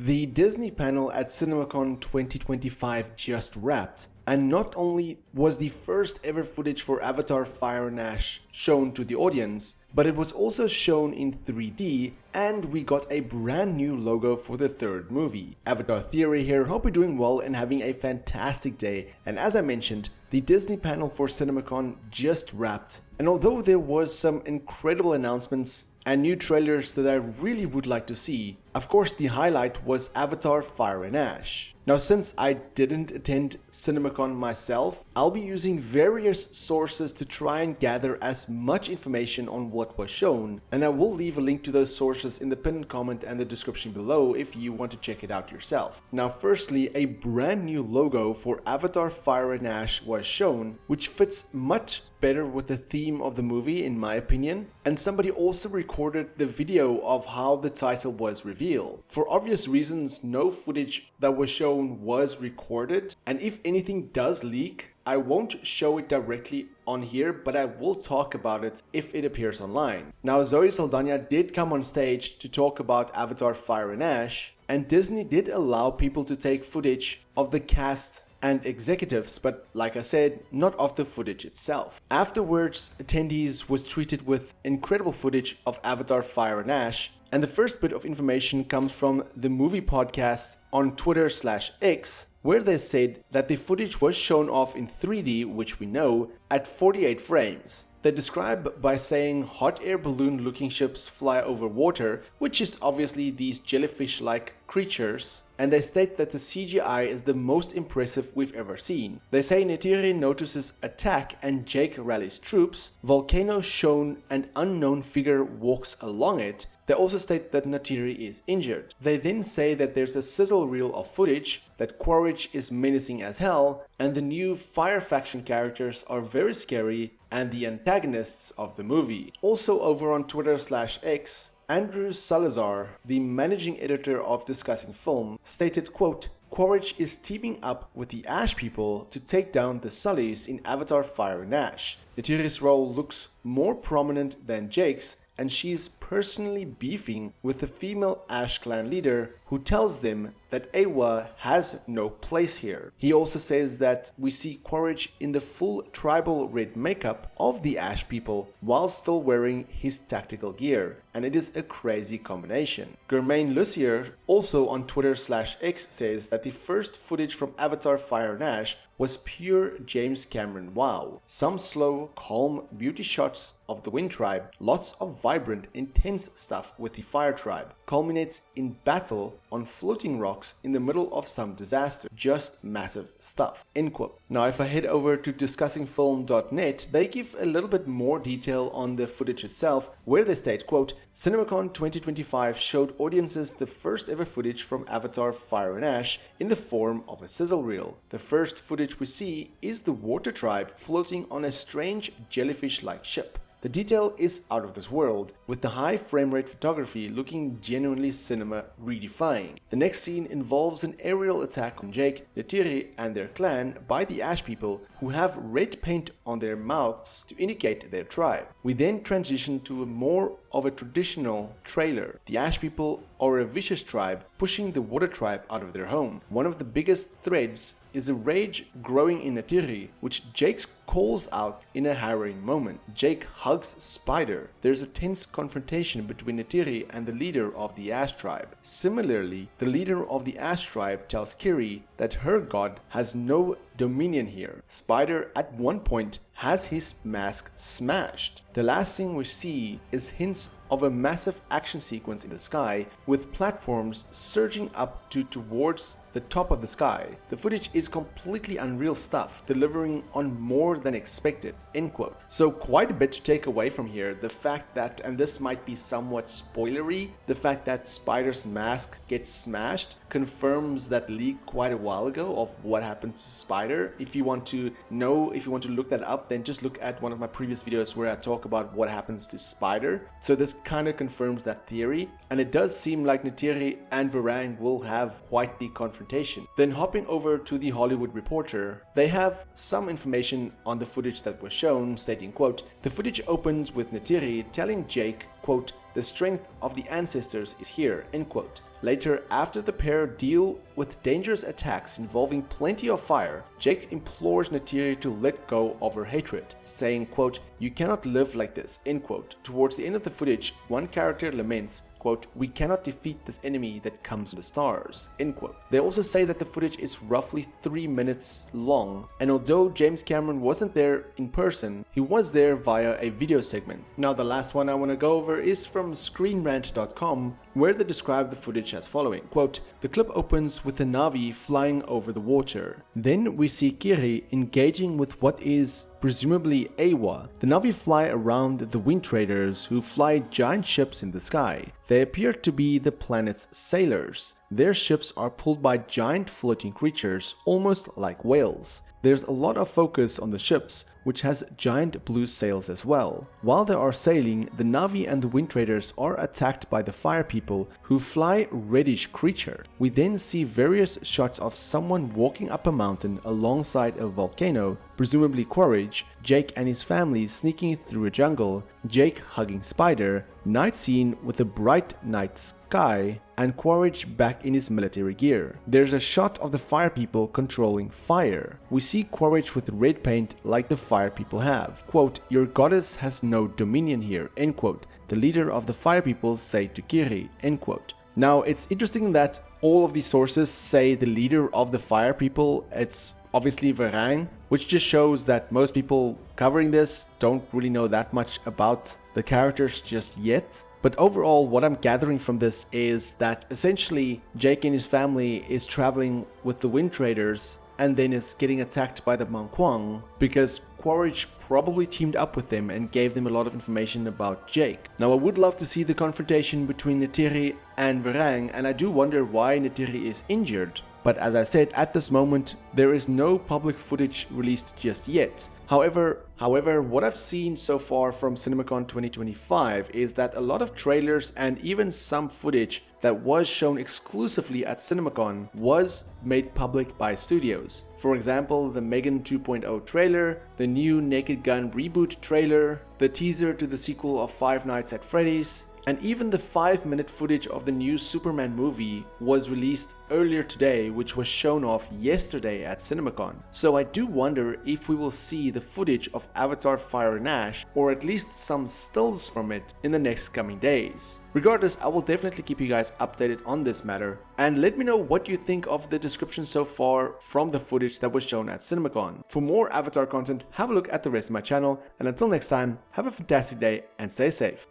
The Disney panel at CinemaCon 2025 just wrapped, and not only was the first ever footage for Avatar Fire and Ash shown to the audience, but it was also shown in 3D, and we got a brand new logo for the third movie. Avatar Theory here, hope you're doing well and having a fantastic day. And as I mentioned, the Disney panel for CinemaCon just wrapped, and although there was some incredible announcements and new trailers that I really would like to see, of course the highlight was Avatar Fire and Ash. Now, since I didn't attend CinemaCon myself, I'll be using various sources to try and gather as much information on what was shown, and I will leave a link to those sources in the pinned comment and the description below if you want to check it out yourself. Now, firstly, a brand new logo for Avatar Fire and Ash was shown, which fits much better with the theme of the movie in my opinion, and somebody also recorded the video of how the title was revealed. For obvious reasons, no footage that was shown was recorded, and if anything does leak, I won't show it directly on here, but I will talk about it if it appears online. Now, Zoe Saldana did come on stage to talk about Avatar Fire and Ash, and Disney did allow people to take footage of the cast and executives, but like I said, not of the footage itself. Afterwards, attendees was treated with incredible footage of Avatar Fire and Ash, and the first bit of information comes from the movie podcast on Twitter/X, where they said that the footage was shown off in 3D, which we know, at 48 frames. They describe by saying hot air balloon looking ships fly over water, which is obviously these jellyfish-like creatures, and they state that the CGI is the most impressive we've ever seen. They say Neytiri notices attack and Jake rallies troops, volcanoes shown, an unknown figure walks along it. They also state that Neytiri is injured. They then say that there's a sizzle reel of footage, that Quaritch is menacing as hell, and the new Fire Faction characters are very scary and the antagonists of the movie. Also over on Twitter/X, Andrew Salazar, the managing editor of Discussing Film, stated, quote, Quaritch is teaming up with the Ash people to take down the Sullys in Avatar Fire and Ash. Neytiri's role looks more prominent than Jake's, and she's personally beefing with the female Ash clan leader who tells them that Eywa has no place here. He also says that we see Quaritch in the full tribal red makeup of the Ash people while still wearing his tactical gear, and it is a crazy combination. Germaine Lucier also on Twitter/X says that the first footage from Avatar Fire and Ash was pure James Cameron wow. Some slow, calm, beauty shots of the Wind Tribe, lots of vibrant, intense stuff with the Fire Tribe, culminates in battle on floating rocks in the middle of some disaster. Just massive stuff. End quote. Now, if I head over to discussingfilm.net, they give a little bit more detail on the footage itself, where they state, quote, CinemaCon 2025 showed audiences the first ever footage from Avatar Fire and Ash in the form of a sizzle reel. The first footage we see is the Water Tribe floating on a strange jellyfish-like ship. The detail is out of this world, with the high frame rate photography looking genuinely cinema redefining. The next scene involves an aerial attack on Jake, Neytiri and their clan by the Ash people, who have red paint on their mouths to indicate their tribe. We then transition to a more of a traditional trailer. The Ash people are a vicious tribe pushing the Water Tribe out of their home. One of the biggest threads is a rage growing in Neytiri, which Jake calls out in a harrowing moment. Jake hugs Spider. There's a tense confrontation between Neytiri and the leader of the Ash Tribe. Similarly, the leader of the Ash Tribe tells Kiri that her god has no dominion here. Spider at one point has his mask smashed. The last thing we see is hints of a massive action sequence in the sky with platforms surging up towards the top of the sky. The footage is completely unreal stuff, delivering on more than expected, end quote. So quite a bit to take away from here. The fact that, and this might be somewhat spoilery, the fact that Spider's mask gets smashed confirms that leak quite a while ago of what happens to Spider. If you want to know, if you want to look that up, then just look at one of my previous videos where I talk about what happens to Spider. So this kind of confirms that theory, and it does seem like Neytiri and Varang will have quite the confrontation. Then hopping over to the Hollywood Reporter, they have some information on the footage that was shown, stating, quote, the footage opens with Neytiri telling Jake, quote, the strength of the ancestors is here, end quote. Later, after the pair deal with dangerous attacks involving plenty of fire, Jake implores Neytiri to let go of her hatred, saying, quote, "You cannot live like this," end quote. Towards the end of the footage, one character laments, quote, "We cannot defeat this enemy that comes from the stars," end quote. They also say that the footage is roughly 3 minutes long, and although James Cameron wasn't there in person, he was there via a video segment. Now the last one I want to go over is from screenrant.com, where they describe the footage as following, quote, "The clip opens with the Na'vi flying over the water. Then we see Kiri engaging with what is presumably Awa. The Na'vi fly around the Wind Traders, who fly giant ships in the sky. They appear to be the planet's sailors. Their ships are pulled by giant floating creatures, almost like whales. There's a lot of focus on the ships, which has giant blue sails as well. While they are sailing, the Na'vi and the Wind Traders are attacked by the Fire People, who fly reddish creature. We then see various shots of someone walking up a mountain alongside a volcano, presumably Quaritch, Jake and his family sneaking through a jungle, Jake hugging Spider, night scene with a bright night sky, and Quaritch back in his military gear. There's a shot of the Fire People controlling fire. We see Quaritch with red paint like the Fire People have. Quote, 'Your goddess has no dominion here,' end quote. The leader of the Fire People say to Kiri," end quote. Now it's interesting that all of these sources say the leader of the Fire People, it's obviously Varang, which just shows that most people covering this don't really know that much about the characters just yet. But overall, what I'm gathering from this is that essentially Jake and his family is traveling with the Wind Traders and then is getting attacked by the Manquang because Quaritch probably teamed up with them and gave them a lot of information about Jake. Now I would love to see the confrontation between Neytiri and Varang, and I do wonder why Neytiri is injured. But as I said, at this moment, there is no public footage released just yet. However, what I've seen so far from CinemaCon 2025 is that a lot of trailers and even some footage that was shown exclusively at CinemaCon was made public by studios. For example, the Megan 2.0 trailer, the new Naked Gun reboot trailer, the teaser to the sequel of Five Nights at Freddy's, and even the 5-minute footage of the new Superman movie was released earlier today, which was shown off yesterday at CinemaCon. So I do wonder if we will see the footage of Avatar Fire and Ash, or at least some stills from it, in the next coming days. Regardless, I will definitely keep you guys updated on this matter, and let me know what you think of the description so far from the footage that was shown at CinemaCon. For more Avatar content, have a look at the rest of my channel, and until next time, have a fantastic day and stay safe.